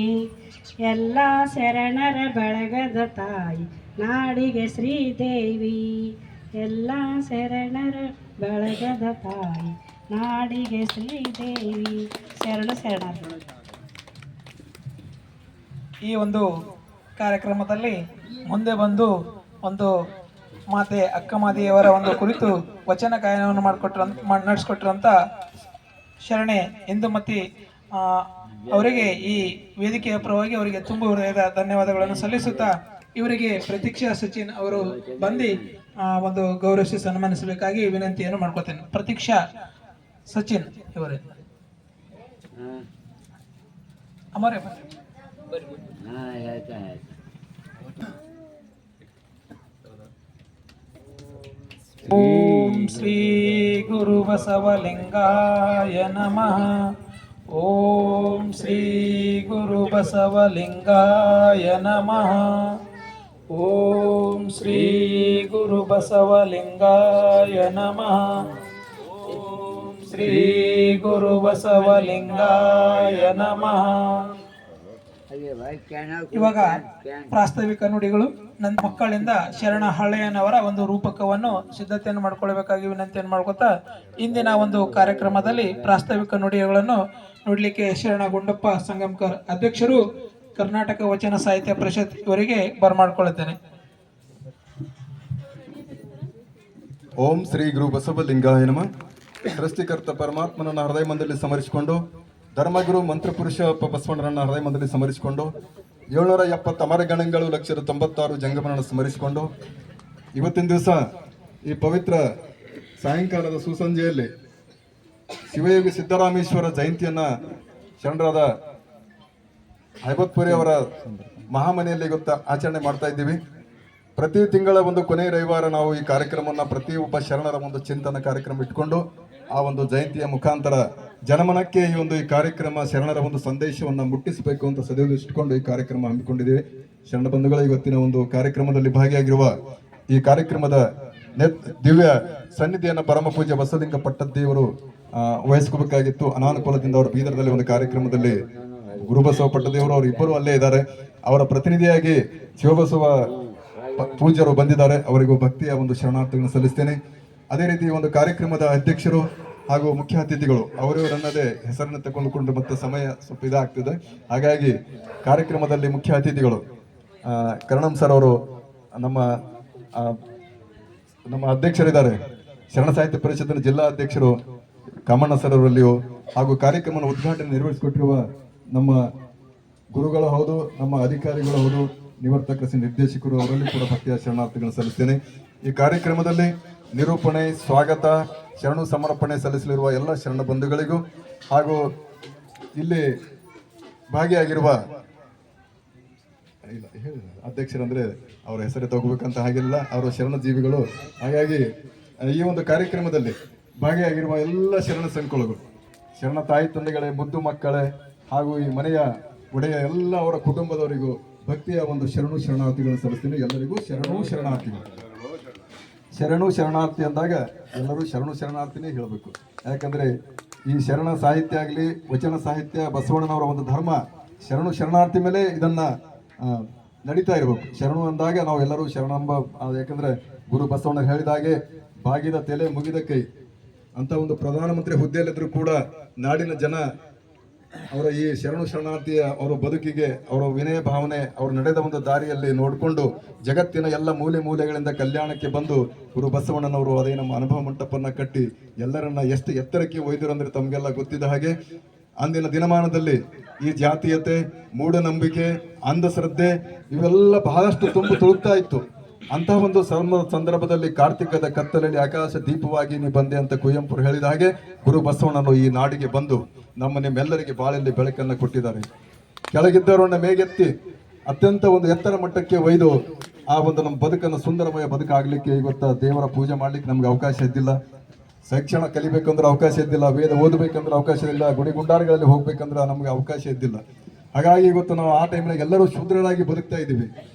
Speaker 5: ಎಲ್ಲ ಶರಣರ ಬಳಗದ ತಾಯಿ ನಾಡಿಗೆ ಶ್ರೀದೇವಿ ಎಲ್ಲ ಶರಣರ ಬಳಗದ ತಾಯಿ ನಾಡಿಗೆ ಶ್ರೀದೇವಿ ಶರಣರು.
Speaker 1: ಈ ಒಂದು ಕಾರ್ಯಕ್ರಮದಲ್ಲಿ ಮುಂದೆ ಬಂದು ಒಂದು ಮಾತೆ ಅಕ್ಕಮಾದಿಯವರ ಒಂದು ಕುರಿತು ವಚನ ಗಾಯನವನ್ನು ನಡೆಸ್ಕೊಟ್ಟಿರುವಂಥ ಶರಣೆ ಇಂದುಮತಿ ಅವರಿಗೆ ಈ ವೇದಿಕೆಯ ಪರವಾಗಿ ಅವರಿಗೆ ತುಂಬ ಹೃದಯದ ಧನ್ಯವಾದಗಳನ್ನು ಸಲ್ಲಿಸುತ್ತಾ ಇವರಿಗೆ ಪ್ರತೀಕ್ಷಾ ಸಚಿನ್ ಅವರು ಬಂದು ಒಂದು ಗೌರವಿಸಿ ಸನ್ಮಾನಿಸಬೇಕಾಗಿ ವಿನಂತಿಯನ್ನು ಮಾಡ್ಕೊತೇನೆ. ಪ್ರತೀಕ್ಷಾ ಸಚಿನ್ ಇವರೇ ಅಮರೇ ಓಂ ಶ್ರೀ ಗುರು ಬಸವಲಿಂಗಾಯ ನಮಃ. ಓಂ ಶ್ರೀ ಗುರು ಬಸವಲಿಂಗಾಯ ನಮಃ. ಓಂ ಶ್ರೀ ಗುರು ಬಸವಲಿಂಗಾಯ ನಮಃ. ಓಂ ಶ್ರೀ ಗುರು ಬಸವಲಿಂಗಾಯ ನಮಃ. ಇವಾಗ ಪ್ರಾಸ್ತಾವಿಕ ನುಡಿಗಳು ನನ್ನ ಮಕ್ಕಳಿಂದ ಶರಣ ಹಳೆಯನವರ ಒಂದು ರೂಪಕವನ್ನು ಸಿದ್ಧತೆಯನ್ನು ಮಾಡ್ಕೊಳ್ಬೇಕಾಗಿ ವಿನಂತಿಯನ್ನು ಮಾಡ್ಕೊತಾ ಇಂದಿನ ಒಂದು ಕಾರ್ಯಕ್ರಮದಲ್ಲಿ ಪ್ರಾಸ್ತಾವಿಕ ನುಡಿಗಳನ್ನು ನೋಡ್ಲಿಕ್ಕೆ ಶರಣ ಗುಂಡಪ್ಪ ಸಂಗಮಕರ್ ಅಧ್ಯಕ್ಷರು ಕರ್ನಾಟಕ ವಚನ ಸಾಹಿತ್ಯ ಪರಿಷತ್ ಇವರಿಗೆ ಬರಮಾಡ್ಕೊಳ್ಳುತ್ತೇನೆ.
Speaker 3: ಓಂ ಶ್ರೀ ಗುರು ಬಸವಲಿಂಗಾಯ ನಮಃ. ಸೃಷ್ಟಿಕರ್ತ ಪರಮಾತ್ಮನನ್ನ ಹೃದಯ ಮಂದಿರದಲ್ಲಿ ಸಮರಿಸಿಕೊಂಡು ಧರ್ಮಗುರು ಮಂತ್ರಪುರುಷ ಬಸವಣ್ಣರನ್ನ ಹೃದಯ ಮಂದಿರದಲ್ಲಿ ಸಮರಿಸಿಕೊಂಡು 770 ಅಮರಗಣಗಳು 196 ಜಂಗಮರನ್ನು ಸ್ಮರಿಸಿಕೊಂಡು ಇವತ್ತಿನ ದಿವಸ ಈ ಪವಿತ್ರ ಸಾಯಂಕಾಲದ ಸುಸಂಜೆಯಲ್ಲಿ ಶಿವಯೋಗಿ ಸಿದ್ದರಾಮೇಶ್ವರ ಜಯಂತಿಯನ್ನ ಶರಣರಾದ ಹೈಬತ್ಪುರಿ ಅವರ ಮಹಾಮನೆಯಲ್ಲಿ ಆಚರಣೆ ಮಾಡ್ತಾ ಇದ್ದೀವಿ. ಪ್ರತಿ ತಿಂಗಳ ಒಂದು ಕೊನೆ ರವಿವಾರ ನಾವು ಈ ಕಾರ್ಯಕ್ರಮವನ್ನು ಪ್ರತಿಯೊಬ್ಬ ಶರಣರ ಒಂದು ಚಿಂತನ ಕಾರ್ಯಕ್ರಮ ಇಟ್ಕೊಂಡು ಆ ಒಂದು ಜಯಂತಿಯ ಮುಖಾಂತರ ಜನಮನಕ್ಕೆ ಈ ಕಾರ್ಯಕ್ರಮ ಶರಣರ ಒಂದು ಸಂದೇಶವನ್ನು ಮುಟ್ಟಿಸಬೇಕು ಅಂತ ಸದಾ ಇಟ್ಕೊಂಡು ಈ ಕಾರ್ಯಕ್ರಮ ಹಮ್ಮಿಕೊಂಡಿದ್ದೇವೆ. ಶರಣ ಬಂಧುಗಳ ಇವತ್ತಿನ ಒಂದು ಕಾರ್ಯಕ್ರಮದಲ್ಲಿ ಭಾಗಿಯಾಗಿರುವ ಈ ಕಾರ್ಯಕ್ರಮದ ದಿವ್ಯ ಸನ್ನಿಧಿಯನ್ನು ಪರಮ ಪೂಜ್ಯ ಬಸವಲಿಂಗ ಪಟ್ಟದ್ದೇವರು ವಹಿಸ್ಕೋಬೇಕಾಗಿತ್ತು. ಅನಾನುಕೂಲದಿಂದ ಅವರು ಬೀದರ್ದಲ್ಲಿ ಒಂದು ಕಾರ್ಯಕ್ರಮದಲ್ಲಿ ಗುರುಬಸವ ಪಟ್ಟದೇವರು ಅವರು ಇಬ್ಬರು ಅಲ್ಲೇ ಇದ್ದಾರೆ. ಅವರ ಪ್ರತಿನಿಧಿಯಾಗಿ ಶಿವಬಸವ ಪೂಜ್ಯರು ಬಂದಿದ್ದಾರೆ. ಅವರಿಗೂ ಭಕ್ತಿಯ ಒಂದು ಶರಣಾರ್ಥಿಗಳನ್ನು ಸಲ್ಲಿಸ್ತೇನೆ. ಅದೇ ರೀತಿ ಒಂದು ಕಾರ್ಯಕ್ರಮದ ಅಧ್ಯಕ್ಷರು ಹಾಗೂ ಮುಖ್ಯ ಅತಿಥಿಗಳು ಅವರವರನ್ನದೇ ಹೆಸರನ್ನು ತಗೊಂಡುಕೊಂಡು ಮತ್ತೆ ಸಮಯ ಸ್ವಲ್ಪ ಇದಾಗ್ತದೆ. ಹಾಗಾಗಿ ಕಾರ್ಯಕ್ರಮದಲ್ಲಿ ಮುಖ್ಯ ಅತಿಥಿಗಳು ಕರಣಂ ಸರ್ ಅವರು ನಮ್ಮ ಅಧ್ಯಕ್ಷರಿದ್ದಾರೆ. ಶರಣ ಸಾಹಿತ್ಯ ಪರಿಷತ್ತಿನ ಜಿಲ್ಲಾ ಅಧ್ಯಕ್ಷರು ಕಾಮಣ್ಣ ಸರ್ ಅವರಲ್ಲಿಯೂ ಹಾಗೂ ಕಾರ್ಯಕ್ರಮದ ಉದ್ಘಾಟನೆ ನಿರ್ವಹಿಸಿಕೊಟ್ಟಿರುವ ನಮ್ಮ ಗುರುಗಳು ಹೌದು, ನಮ್ಮ ಅಧಿಕಾರಿಗಳು ಹೌದು, ನಿವೃತ್ತ ಕೃಷಿ ನಿರ್ದೇಶಕರು ಅವರಲ್ಲಿ ಕೂಡ ಭಕ್ತಿಯ ಶರಣಾರ್ಥಿಗಳನ್ನು ಸಲ್ಲಿಸ್ತೇನೆ. ಈ ಕಾರ್ಯಕ್ರಮದಲ್ಲಿ ನಿರೂಪಣೆ, ಸ್ವಾಗತ, ಶರಣು ಸಮರ್ಪಣೆ ಸಲ್ಲಿಸಲಿರುವ ಎಲ್ಲ ಶರಣ ಬಂಧುಗಳಿಗೂ ಹಾಗೂ ಇಲ್ಲಿ ಭಾಗಿಯಾಗಿರುವ ಅಧ್ಯಕ್ಷರಂದ್ರೆ ಅವರ ಹೆಸರೇ ತಗೋಬೇಕಂತ ಹಾಗಿಲ್ಲ, ಅವರು ಶರಣ ಜೀವಿಗಳು. ಹಾಗಾಗಿ ಈ ಒಂದು ಕಾರ್ಯಕ್ರಮದಲ್ಲಿ ಭಾಗಿಯಾಗಿರುವ ಎಲ್ಲ ಶರಣ ಸಂಕುಲಗಳು, ಶರಣ ತಾಯಿ ತಂದೆಗಳೇ, ಮುದ್ದು ಮಕ್ಕಳೇ ಹಾಗೂ ಈ ಮನೆಯ ಒಡೆಯ ಎಲ್ಲ ಅವರ ಕುಟುಂಬದವರಿಗೂ ಭಕ್ತಿಯ ಒಂದು ಶರಣಾರ್ಥಿಗಳನ್ನು ಸಲ್ಲಿಸ್ತೀನಿ. ಎಲ್ಲರಿಗೂ ಶರಣಾರ್ಥಿಗಳು. ಶರಣಾರ್ಥಿ ಅಂದಾಗ ಎಲ್ಲರೂ ಶರಣಾರ್ಥಿನೇ ಹೇಳಬೇಕು. ಯಾಕಂದ್ರೆ ಈ ಶರಣ ಸಾಹಿತ್ಯ ಆಗಲಿ, ವಚನ ಸಾಹಿತ್ಯ, ಬಸವಣ್ಣನವರ ಒಂದು ಧರ್ಮ ಶರಣಾರ್ಥಿ ಮೇಲೆ ಇದನ್ನ ನಡೀತಾ ಇರಬೇಕು. ಶರಣು ಅಂದಾಗ ನಾವು ಎಲ್ಲರೂ ಶರಣಂಬ, ಯಾಕಂದ್ರೆ ಗುರು ಬಸವಣ್ಣ ಹೇಳಿದಾಗೆ ಬಾಗಿದ ತಲೆ ಮುಗಿದ ಕೈ ಅಂತ ಒಂದು ಪ್ರಧಾನಮಂತ್ರಿ ಹುದ್ದೆಯಲ್ಲಿದ್ರು ಕೂಡ ನಾಡಿನ ಜನ ಅವರ ಈ ಶರಣಾರ್ಥಿಯ ಅವರ ಬದುಕಿಗೆ, ಅವರ ವಿನಯ ಭಾವನೆ, ಅವರು ನಡೆದ ಒಂದು ದಾರಿಯಲ್ಲಿ ನೋಡಿಕೊಂಡು ಜಗತ್ತಿನ ಎಲ್ಲ ಮೂಲೆಗಳಿಂದ ಕಲ್ಯಾಣಕ್ಕೆ ಬಂದು ಗುರು ಬಸವಣ್ಣನವರು ಅದೇ ನಮ್ಮ ಅನುಭವ ಮಂಟಪನ್ನ ಕಟ್ಟಿ ಎಲ್ಲರನ್ನ ಎಷ್ಟು ಎತ್ತರಕ್ಕೆ ಒಯ್ದರು ಅಂದ್ರೆ ತಮಗೆಲ್ಲ ಗೊತ್ತಿದ್ದ ಹಾಗೆ ಅಂದಿನ ದಿನಮಾನದಲ್ಲಿ ಈ ಜಾತೀಯತೆ, ಮೂಢನಂಬಿಕೆ, ಅಂಧಶ್ರದ್ಧೆ ಇವೆಲ್ಲ ಬಹಳಷ್ಟು ತುಳುಕ್ತಾ ಇತ್ತು. ಅಂತಹ ಒಂದು ಸಂದರ್ಭದಲ್ಲಿ ಕಾರ್ತಿಕದ ಕತ್ತಲಲ್ಲಿ ಆಕಾಶ ದೀಪವಾಗಿ ನೀ ಬಂದೆ ಅಂತ ಕುವೆಂಪು ಹೇಳಿದ ಹಾಗೆ ಗುರು ಬಸವಣ್ಣನು ಈ ನಾಡಿಗೆ ಬಂದು ನಿಮ್ಮೆಲ್ಲರಿಗೆ ಬಾಳಲ್ಲಿ ಬೆಳಕನ್ನು ಕೊಟ್ಟಿದ್ದಾರೆ. ಕೆಳಗಿದ್ದವರನ್ನ ಮೇಗೆತ್ತಿ ಅತ್ಯಂತ ಒಂದು ಎತ್ತರ ಮಟ್ಟಕ್ಕೆ ಒಯ್ದು ಆ ಒಂದು ನಮ್ಮ ಬದುಕನ್ನು ಸುಂದರಮಯ ಬದುಕಾಗ್ಲಿಕ್ಕೆ ಇವತ್ತು ದೇವರ ಪೂಜೆ ಮಾಡ್ಲಿಕ್ಕೆ ನಮ್ಗೆ ಅವಕಾಶ ಇದ್ದಿಲ್ಲ. ಶಿಕ್ಷಣ ಕಲಿಬೇಕಂದ್ರೆ ಅವಕಾಶ ಇದ್ದಿಲ್ಲ, ವೇದ ಓದಬೇಕಂದ್ರೆ ಅವಕಾಶ ಇಲ್ಲ, ಗುಡಿ ಗುಂಡಾರಗಳಲ್ಲಿ ಹೋಗ್ಬೇಕಂದ್ರೆ ನಮ್ಗೆ ಅವಕಾಶ ಇದ್ದಿಲ್ಲ. ಹಾಗಾಗಿ ಇವತ್ತು ನಾವು ಆ ಟೈಮ್ನಾಗ ಎಲ್ಲರೂ ಶೂದ್ರರಾಗಿ ಬದುಕ್ತಾ ಇದ್ದೀವಿ.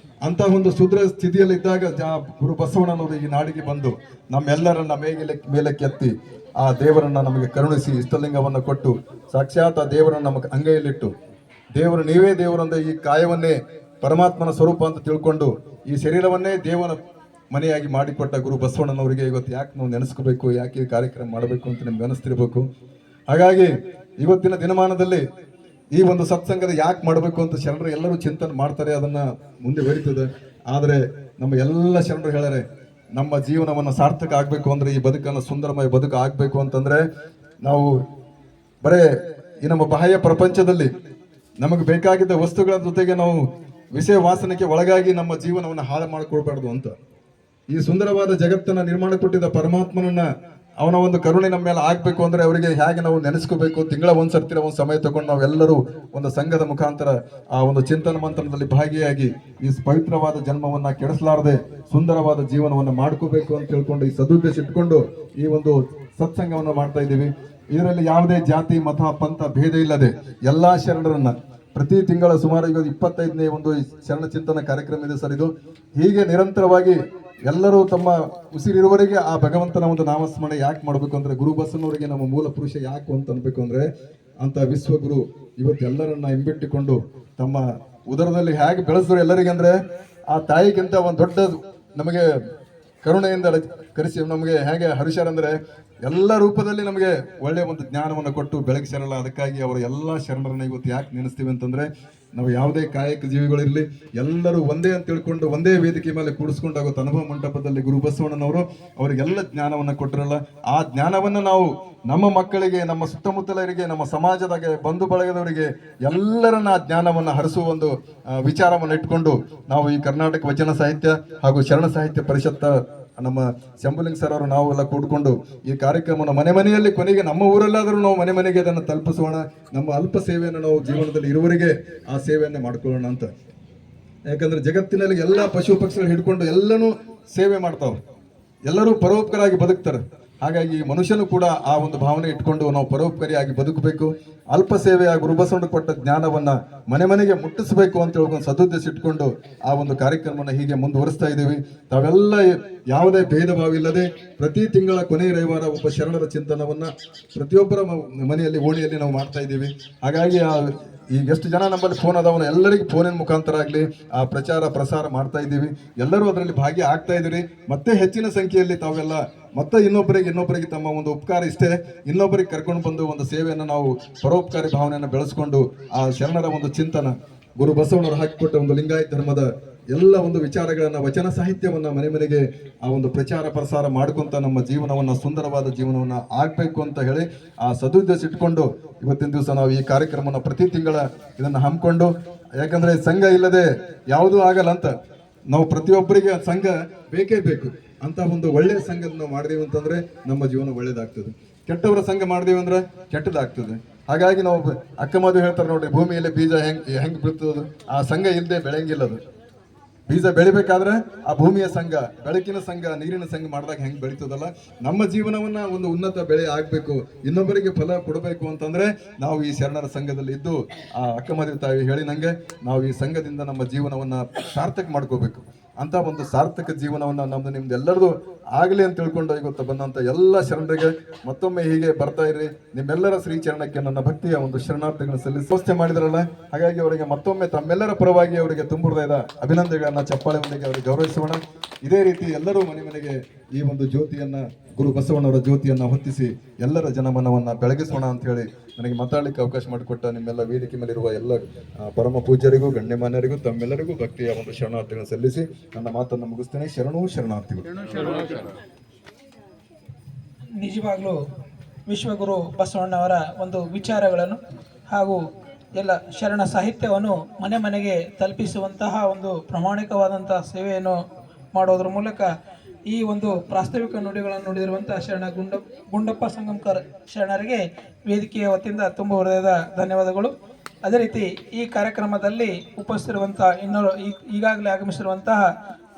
Speaker 3: ಅಂತ ಒಂದು ಶೂದ್ರ ಸ್ಥಿತಿಯಲ್ಲಿ ಇದ್ದಾಗ ಗುರು ಬಸವಣ್ಣನವರು ಈ ನಾಡಿಗೆ ಬಂದು ನಮ್ಮೆಲ್ಲರನ್ನ ಮೇಲಕ್ಕೆ ಎತ್ತಿ ಆ ದೇವರನ್ನ ನಮಗೆ ಕರುಣಿಸಿ ಇಷ್ಟಲಿಂಗವನ್ನು ಕೊಟ್ಟು ಸಾಕ್ಷಾತ್ ಆ ದೇವರನ್ನ ನಮಗೆ ಅಂಗೈಯಲ್ಲಿಟ್ಟು ದೇವರು ನೀವೇ ದೇವರಂದ ಈ ಕಾಯವನ್ನೇ ಪರಮಾತ್ಮನ ಸ್ವರೂಪ ಅಂತ ತಿಳ್ಕೊಂಡು ಈ ಶರೀರವನ್ನೇ ದೇವನ ಮನೆಯಾಗಿ ಮಾಡಿಕೊಟ್ಟ ಗುರು ಬಸವಣ್ಣನವರಿಗೆ ಇವತ್ತು ಯಾಕೆ ನಾವು ನೆನೆಸ್ಕೋಬೇಕು, ಯಾಕೆ ಈ ಕಾರ್ಯಕ್ರಮ ಮಾಡಬೇಕು ಅಂತ ನಿಮ್ಗೆ ಅನಿಸ್ತಿರ್ಬೇಕು. ಹಾಗಾಗಿ ಇವತ್ತಿನ ದಿನಮಾನದಲ್ಲಿ ಈ ಒಂದು ಸತ್ಸಂಗದ ಯಾಕೆ ಮಾಡಬೇಕು ಅಂತ ಶರಣರು ಎಲ್ಲರೂ ಚಿಂತನೆ ಮಾಡ್ತಾರೆ, ಅದನ್ನ ಮುಂದೆ ಬೆರೀತದೆ. ಆದರೆ ನಮ್ಮ ಎಲ್ಲ ಶರಣರು ಹೇಳ್ಯಾರೆ, ನಮ್ಮ ಜೀವನವನ್ನು ಸಾರ್ಥಕ ಆಗ್ಬೇಕು ಅಂದ್ರೆ, ಈ ಬದುಕನ್ನು ಸುಂದರಮಯ ಬದುಕು ಆಗ್ಬೇಕು ಅಂತಂದ್ರೆ ನಾವು ಬರೇ ಈ ನಮ್ಮ ಬಾಹ್ಯ ಪ್ರಪಂಚದಲ್ಲಿ ನಮಗೆ ಬೇಕಾಗಿದ್ದ ವಸ್ತುಗಳ ಜೊತೆಗೆ ನಾವು ವಿಷಯ ವಾಸನೆಗೆ ಒಳಗಾಗಿ ನಮ್ಮ ಜೀವನವನ್ನು ಹಾಳು ಮಾಡಿಕೊಳ್ಬಾರ್ದು ಅಂತ. ಈ ಸುಂದರವಾದ ಜಗತ್ತನ್ನ ನಿರ್ಮಾಣ ಕೊಟ್ಟಿದ್ದ ಪರಮಾತ್ಮನನ್ನ ಅವನ ಒಂದು ಕರುಣೆ ನಮ್ಮ ಮೇಲೆ ಆಗ್ಬೇಕು ಅಂದ್ರೆ ಅವರಿಗೆ ಹೇಗೆ ನಾವು ನೆನೆಸ್ಕೋಬೇಕು, ತಿಂಗಳ ಒಂದ್ಸರ್ತಿರ ಒಂದು ಸಮಯ ತಗೊಂಡು ನಾವೆಲ್ಲರೂ ಒಂದು ಸಂಘದ ಮುಖಾಂತರ ಆ ಒಂದು ಚಿಂತನ ಮಂಥನದಲ್ಲಿ ಭಾಗಿಯಾಗಿ ಈ ಪವಿತ್ರವಾದ ಜನ್ಮವನ್ನ ಕೆಡಿಸಲಾರದೆ ಸುಂದರವಾದ ಜೀವನವನ್ನು ಮಾಡ್ಕೋಬೇಕು ಅಂತ ತಿಳ್ಕೊಂಡು ಈ ಸದುದ್ದೇಶ ಇಟ್ಕೊಂಡು ಈ ಒಂದು ಸತ್ಸಂಗವನ್ನು ಮಾಡ್ತಾ ಇದ್ದೀವಿ. ಇದರಲ್ಲಿ ಯಾವುದೇ ಜಾತಿ, ಮತ, ಪಂಥ ಭೇದ ಇಲ್ಲದೆ ಎಲ್ಲಾ ಶರಣರನ್ನ ಪ್ರತಿ ತಿಂಗಳ ಸುಮಾರು 25ನೇ ಒಂದು ಶರಣ ಚಿಂತನ ಕಾರ್ಯಕ್ರಮ ಇದೆ ಸರ್. ಇದು ಹೀಗೆ ನಿರಂತರವಾಗಿ ಎಲ್ಲರೂ ತಮ್ಮ ಉಸಿರಿರುವವರೆಗೆ ಆ ಭಗವಂತನ ಒಂದು ನಾಮಸ್ಮರಣೆ ಯಾಕೆ ಮಾಡಬೇಕು ಅಂದ್ರೆ, ಗುರು ಬಸವನವರಿಗೆ ನಮ್ಮ ಮೂಲ ಪುರುಷ ಯಾಕೆ ಅಂತ ಅನ್ಬೇಕು ಅಂದ್ರೆ, ಅಂತ ವಿಶ್ವಗುರು ಇವತ್ತು ಎಲ್ಲರನ್ನ ಹಿಂಬಿಟ್ಟಿಕೊಂಡು ತಮ್ಮ ಉದರದಲ್ಲಿ ಹೇಗೆ ಬೆಳೆಸಿದ್ರು ಎಲ್ಲರಿಗೆ ಅಂದ್ರೆ, ಆ ತಾಯಿಗಿಂತ ಒಂದು ದೊಡ್ಡ ನಮಗೆ ಕರುಣೆಯಿಂದ ಕರೆಸಿ ನಮಗೆ ಹೇಗೆ ಹರಿಶರಂದ್ರೆ ಎಲ್ಲ ರೂಪದಲ್ಲಿ ನಮಗೆ ಒಳ್ಳೆಯ ಒಂದು ಜ್ಞಾನವನ್ನು ಕೊಟ್ಟು ಬೆಳಗಿಸಿರಲ್ಲ. ಅದಕ್ಕಾಗಿ ಅವರ ಎಲ್ಲ ಶರಣರನ್ನ ಇವತ್ತು ಯಾಕೆ ನೆನೆಸ್ತೀವಿ ಅಂತಂದ್ರೆ, ನಾವು ಯಾವುದೇ ಕಾಯಕ ಜೀವಿಗಳಿರಲಿ ಎಲ್ಲರೂ ಒಂದೇ ಅಂತ ತಿಳ್ಕೊಂಡು ಒಂದೇ ವೇದಿಕೆ ಮೇಲೆ ಕೂಡಿಸ್ಕೊಂಡಾಗುತ್ತೆ. ಅನುಭವ ಮಂಟಪದಲ್ಲಿ ಗುರು ಬಸವಣ್ಣನವರು ಅವರಿಗೆಲ್ಲ ಜ್ಞಾನವನ್ನು ಕೊಟ್ಟಿರಲ್ಲ. ಆ ಜ್ಞಾನವನ್ನು ನಾವು ನಮ್ಮ ಮಕ್ಕಳಿಗೆ, ನಮ್ಮ ಸುತ್ತಮುತ್ತಲರಿಗೆ, ನಮ್ಮ ಸಮಾಜದಾಗ ಬಂಧು ಬಳಗದವರಿಗೆ ಎಲ್ಲರನ್ನ ಆ ಜ್ಞಾನವನ್ನು ಹರಿಸುವ ಒಂದು ವಿಚಾರವನ್ನು ಇಟ್ಕೊಂಡು ನಾವು ಈ ಕರ್ನಾಟಕ ವಚನ ಸಾಹಿತ್ಯ ಹಾಗೂ ಶರಣ ಸಾಹಿತ್ಯ ಪರಿಷತ್ ನಮ್ಮ ಶಂಭುಲಿಂಗ ಸರ್ ಅವರು ನಾವೆಲ್ಲ ಕೂಡ್ಕೊಂಡು ಈ ಕಾರ್ಯಕ್ರಮವನ್ನು ಮನೆಯಲ್ಲಿ ಕೊನೆಗೆ ನಮ್ಮ ಊರಲ್ಲಾದರೂ ನಾವು ಮನೆಗೆ ಅದನ್ನು ತಲುಪಿಸೋಣ. ನಮ್ಮ ಅಲ್ಪ ಸೇವೆಯನ್ನು ನಾವು ಜೀವನದಲ್ಲಿ ಇರುವವರೆಗೆ ಆ ಸೇವೆಯನ್ನೇ ಮಾಡ್ಕೊಳ್ಳೋಣ ಅಂತ. ಯಾಕಂದ್ರೆ ಜಗತ್ತಿನಲ್ಲಿ ಎಲ್ಲ ಪಶು ಪಕ್ಷಿಗಳು ಹಿಡ್ಕೊಂಡು ಎಲ್ಲನೂ ಸೇವೆ ಮಾಡ್ತಾವ, ಎಲ್ಲರೂ ಪರೋಪಕಾರಾಗಿ ಬದುಕ್ತಾರೆ. ಹಾಗಾಗಿ ಮನುಷ್ಯನು ಕೂಡ ಆ ಒಂದು ಭಾವನೆ ಇಟ್ಕೊಂಡು ನಾವು ಪರೋಪಕಾರಿಯಾಗಿ ಬದುಕಬೇಕು. ಅಲ್ಪ ಸೇವೆಯ ಗುರುಬಸವಣ್ಣ ಕೊಟ್ಟ ಜ್ಞಾನವನ್ನ ಮನೆಗೆ ಮುಟ್ಟಿಸಬೇಕು ಅಂತ ಹೇಳ್ಕೊಂಡು ಸದುದ್ದೇಶ ಇಟ್ಕೊಂಡು ಆ ಒಂದು ಕಾರ್ಯಕ್ರಮನ ಹೀಗೆ ಮುಂದುವರಿಸ್ತಾ ಇದ್ದೀವಿ. ತಾವೆಲ್ಲ ಯಾವುದೇ ಭೇದ ಭಾವ ಇಲ್ಲದೆ ಪ್ರತಿ ತಿಂಗಳ ಕೊನೆಯ ರವಿವಾರ ಒಬ್ಬ ಶರಣರ ಚಿಂತನವನ್ನ ಪ್ರತಿಯೊಬ್ಬರ ಮನೆಯಲ್ಲಿ ಓಣಿಯಲ್ಲಿ ನಾವು ಮಾಡ್ತಾ ಇದ್ದೀವಿ. ಹಾಗಾಗಿ ಈಗ ಎಷ್ಟು ಜನ ನಮ್ಮಲ್ಲಿ ಫೋನ್ ಅದಾವನ್ನ ಎಲ್ಲರಿಗೂ ಫೋನಿನ ಮುಖಾಂತರ ಆಗಲಿ ಆ ಪ್ರಸಾರ ಮಾಡ್ತಾ ಇದ್ದೀವಿ. ಎಲ್ಲರೂ ಅದರಲ್ಲಿ ಭಾಗಿ ಆಗ್ತಾ ಇದ್ದೀರಿ. ಮತ್ತೆ ಹೆಚ್ಚಿನ ಸಂಖ್ಯೆಯಲ್ಲಿ ತಾವೆಲ್ಲ ಮತ್ತೆ ಇನ್ನೊಬ್ಬರಿಗೆ ತಮ್ಮ ಒಂದು ಉಪಕಾರ ಇಷ್ಟೇ, ಇನ್ನೊಬ್ಬರಿಗೆ ಕರ್ಕೊಂಡು ಬಂದು ಒಂದು ಸೇವೆಯನ್ನು ನಾವು ಪರೋಪಕಾರಿ ಭಾವನೆಯನ್ನು ಬೆಳೆಸ್ಕೊಂಡು ಆ ಶರಣರ ಒಂದು ಚಿಂತನ ಗುರು ಬಸವಣ್ಣವರು ಹಾಕಿಕೊಟ್ಟ ಒಂದು ಲಿಂಗಾಯತ ಧರ್ಮದ ಎಲ್ಲ ಒಂದು ವಿಚಾರಗಳನ್ನ ವಚನ ಸಾಹಿತ್ಯವನ್ನ ಮನೆ ಮನೆಗೆ ಆ ಒಂದು ಪ್ರಚಾರ ಪ್ರಸಾರ ಮಾಡ್ಕೊಂತ ನಮ್ಮ ಜೀವನವನ್ನ ಸುಂದರವಾದ ಜೀವನವನ್ನ ಆಗ್ಬೇಕು ಅಂತ ಹೇಳಿ ಆ ಸದುದ್ದೇಶ ಇಟ್ಕೊಂಡು ಇವತ್ತಿನ ದಿವಸ ನಾವು ಈ ಕಾರ್ಯಕ್ರಮನ ಪ್ರತಿ ತಿಂಗಳ ಇದನ್ನ ಹಮ್ಮಿಕೊಂಡು, ಯಾಕಂದ್ರೆ ಸಂಘ ಇಲ್ಲದೆ ಯಾವುದೂ ಆಗಲ್ಲ ಅಂತ ನಾವು ಪ್ರತಿಯೊಬ್ಬರಿಗೆ ಸಂಘ ಬೇಕೇ ಬೇಕು ಅಂತ ಒಂದು ಒಳ್ಳೆಯ ಸಂಘ ನಾವು ಮಾಡಿದೀವಿ ಅಂತಂದ್ರೆ ನಮ್ಮ ಜೀವನ ಒಳ್ಳೇದಾಗ್ತದೆ. ಕೆಟ್ಟವರ ಸಂಘ ಮಾಡಿದೀವಿ ಅಂದ್ರೆ ಕೆಟ್ಟದಾಗ್ತದೆ. ಹಾಗಾಗಿ ನಾವು ಅಕ್ಕ ಮದುವೆ ಹೇಳ್ತಾರೆ ನೋಡ್ರಿ, ಭೂಮಿಯಲ್ಲಿ ಬೀಜ ಹೆಂಗ್ ಬೀಳ್ತದ, ಆ ಸಂಘ ಇಲ್ಲದೆ ಬೆಳೆಯಂಗಿಲ್ಲ. ಅದು ಬೀಜ ಬೆಳಿಬೇಕಾದ್ರೆ ಆ ಭೂಮಿಯ ಸಂಘ, ಬೆಳಕಿನ ಸಂಘ, ನೀರಿನ ಸಂಘ ಮಾಡಿದಾಗ ಹೆಂಗ್ ಬೆಳೀತದಲ್ಲ, ನಮ್ಮ ಜೀವನವನ್ನ ಒಂದು ಉನ್ನತ ಬೆಳೆ ಆಗ್ಬೇಕು, ಇನ್ನೊಬ್ಬರಿಗೆ ಫಲ ಕೊಡಬೇಕು ಅಂತಂದ್ರೆ ನಾವು ಈ ಶರಣರ ಸಂಘದಲ್ಲಿ ಇದ್ದು ಆ ಅಕ್ಕ ಮದುವೆ ತಾಯಿ ಹೇಳಿನಂಗೆ ನಾವು ಈ ಸಂಘದಿಂದ ನಮ್ಮ ಜೀವನವನ್ನ ಸಾರ್ಥಕ ಮಾಡ್ಕೋಬೇಕು. ಅಂತ ಒಂದು ಸಾರ್ಥಕ ಜೀವನವನ್ನ ನಮ್ದು ನಿಮ್ದು ಎಲ್ಲರದು ಆಗ್ಲಿ ಅಂತ ತಿಳ್ಕೊಂಡು ಇವತ್ತು ಬಂದಂತ ಎಲ್ಲ ಶರಣರಿಗೆ ಮತ್ತೊಮ್ಮೆ ಹೀಗೆ ಬರ್ತಾ ಇರಿ. ನಿಮ್ಮೆಲ್ಲರ ಶ್ರೀಚರಣಕ್ಕೆ ನನ್ನ ಭಕ್ತಿಯ ಒಂದು ಶರಣಾರ್ಥಿಗಳನ್ನು ಸಲ್ಲಿಸಿ ವ್ಯವಸ್ಥೆ ಮಾಡಿದ್ರಲ್ಲ, ಹಾಗಾಗಿ ಅವರಿಗೆ ಮತ್ತೊಮ್ಮೆ ತಮ್ಮೆಲ್ಲರ ಪರವಾಗಿ ಅವರಿಗೆ ತುಂಬ ಹೃದಯದ ಅಭಿನಂದನೆಗಳನ್ನ ಚಪ್ಪಾಳೆಯೊಂದಿಗೆ ಅವರಿಗೆ ಗೌರವಿಸೋಣ. ಇದೇ ರೀತಿ ಎಲ್ಲರೂ ಮನೆ ಮನೆಗೆ ಈ ಒಂದು ಜ್ಯೋತಿಯನ್ನ, ಗುರು ಬಸವಣ್ಣವರ ಜ್ಯೋತಿಯನ್ನ ಹೊತ್ತಿಸಿ ಎಲ್ಲರ ಜನಮನವನ್ನ ಬೆಳಗಿಸೋಣ ಅಂತ ಹೇಳಿ ನನಗೆ ಮಾತಾಡ್ಲಿಕ್ಕೆ ಅವಕಾಶ ಮಾಡಿಕೊಟ್ಟ ನಿಮ್ಮೆಲ್ಲ ವೇದಿಕೆ ಮೇಲಿರುವ ಎಲ್ಲ ಪರಮ ಪೂಜ್ಯರಿಗೂ ಗಣ್ಯಮಾನ್ಯರಿಗೂ ತಮ್ಮೆಲ್ಲರಿಗೂ ಭಕ್ತಿಯ ಒಂದು ಶರಣಾರ್ಥಿಗಳನ್ನು ಸಲ್ಲಿಸಿ ನನ್ನ ಮಾತನ್ನು ಮುಗಿಸ್ತೇನೆ. ಶರಣೂ ಶರಣಾರ್ಥಿಗಳು.
Speaker 1: ನಿಜವಾಗ್ಲೂ ವಿಶ್ವಗುರು ಬಸವಣ್ಣವರ ಒಂದು ವಿಚಾರಗಳನ್ನು ಹಾಗೂ ಎಲ್ಲ ಶರಣ ಸಾಹಿತ್ಯವನ್ನು ಮನೆ ಮನೆಗೆ ತಲುಪಿಸುವಂತಹ ಒಂದು ಪ್ರಾಮಾಣಿಕವಾದಂತಹ ಸೇವೆಯನ್ನು ಮಾಡೋದ್ರ ಮೂಲಕ ಈ ಒಂದು ಪ್ರಾಸ್ತಾವಿಕ ನುಡಿಗಳನ್ನು ನುಡಿದಿರುವಂತಹ ಶರಣ ಗುಂಡಪ್ಪ ಸಂಗಮಕರ್ ಶರಣರಿಗೆ ವೇದಿಕೆಯ ವತಿಯಿಂದ ತುಂಬ ಹೃದಯದ ಧನ್ಯವಾದಗಳು. ಅದೇ ರೀತಿ ಈ ಕಾರ್ಯಕ್ರಮದಲ್ಲಿ ಉಪಸ್ಥಿತಿರುವಂತಹ ಈಗಾಗಲೇ ಆಗಮಿಸಿರುವಂತಹ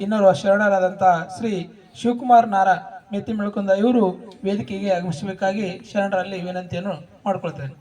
Speaker 1: ಇನ್ನೋರ್ವ ಶರಣರಾದಂತಹ ಶ್ರೀ ಶಿವಕುಮಾರ್ ನಾರ ಮೆತ್ತಿ ಮೆಳ್ಕೊಂಡ ಇವರು ವೇದಿಕೆಗೆ ಆಗಮಿಸಬೇಕಾಗಿ ಶರಣರಲ್ಲಿ ವಿನಂತಿಯನ್ನು ಮಾಡಿಕೊಳ್ತೇನೆ.